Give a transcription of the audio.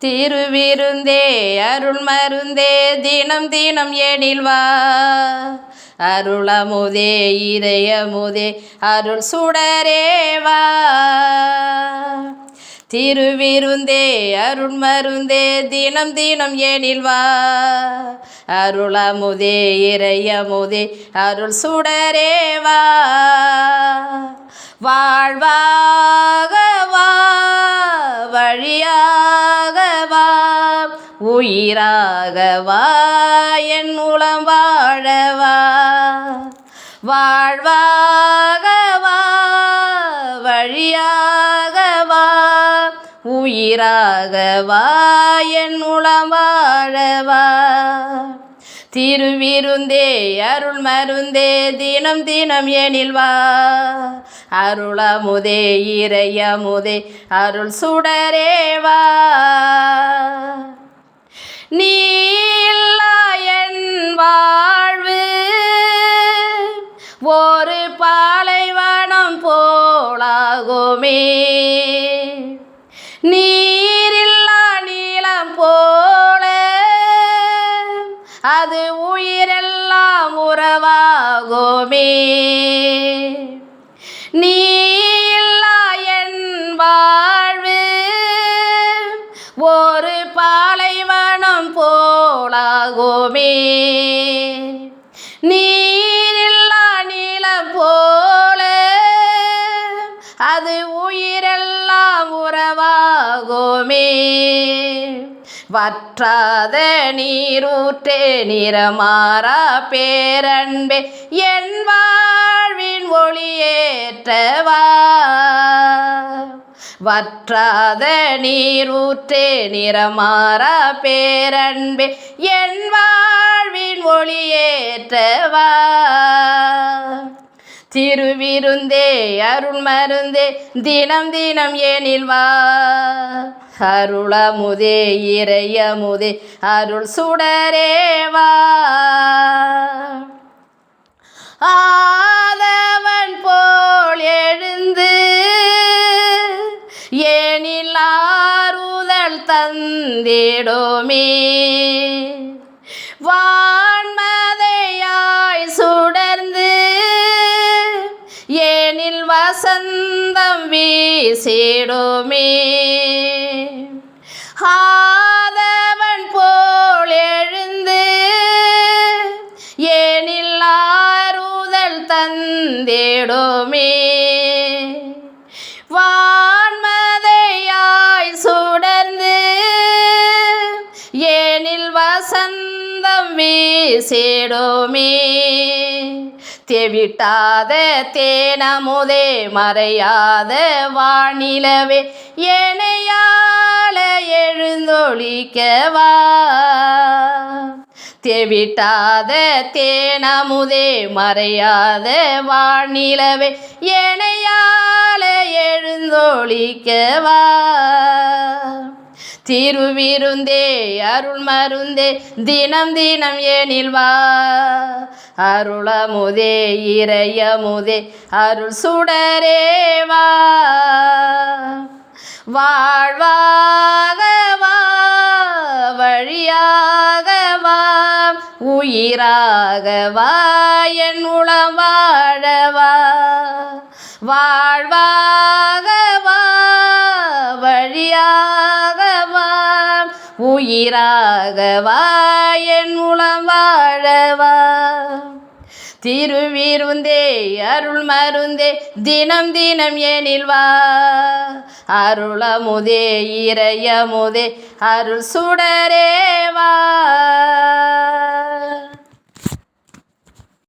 திருவிருந்தே அருள் மருந்தே தினம் தினம் ஏனில் வா. அருளமுதே இதயமுதே அருள் சுடரேவா. திருவிருந்தே அருள் மருந்தே தினம் தினம் ஏனில் வா. அருளமுதே இறையமுதே அருள் சுடரேவா. வாழ்வாக வா வழியாக வா உயிராக வா என் உளம் வாழவா. வாழ்வாக வா வழியாக வா உயிராக வா என் உளம் வாழவா. திருவிருந்தே அருள் மருந்தே தினம் தினம் ஏனில் வா. அருளமுதே இறையமுதே அருள் சுடரேவா. நீ இல்லா என் வாழ்வு ஒரு பாலைவனம் போலாகுமே. நீரில்லா நீளம் போல அது உயிரெல்லாம் உறவாகுமே. நீ இல்லா என் வாழ்வு ஒரு பாலைவனம் போலாகுமே. நீரில்லா நீளம் போல அது உயிரெல்லாம் உறவாகுமே. வற்றாத நீரூற்றே நிறமாறா பேரன்பே என் வாழ்வின் ஒளியேற்றவா. வற்றாத நீரூற்றே நிறமாறா பேரன்பே என் வாழ்வின் ஒளியேற்றவா. திருவிருந்தே அருள் மருந்தே தினம் தினம் ஏனில் வா. அருளமுதே இறையமுதே அருள் சுடரேவா. ஆதவன் போல் எழுந்து ஏனில் ஆறுதல் தந்திடுமே. வான்மதையாய் சுடர்ந்து ஏனில் வசந்தம் வீசிடுமே. ஆதவன் போல் எழுந்து ஏனில் ஆறுதல் தந்திடுமே. வான்மதையாய் சுடர்ந்து ஏனில் வசந்தம் வீசிடுமே. தெவிட்டாத தேனமுதே மறையாத வானிலவே ஏனையால எழுந்தொழிக்கவா. தெவிட்டாத தேனமுதே மறையாத வானிலவே ஏனையால எழுந்தொழிக்கவா. திருவிருந்தே அருள் மருந்தே தினம் தினம் ஏனில் வா. அருளமுதே இறையமுதே அருள் சுடரேவா. வாழ்வாக வா வழியாக வா உயிராக வா என் உளம் வாழவா. வாழ்வாக வா வழியாக வா உயிராக வா என் உளம் வாழவா. திருவிருந்தே அருள் மருந்தே தினம் தினம் ஏனில் வா. அருளமுதே இறையமுதே அருள் சுடரேவா.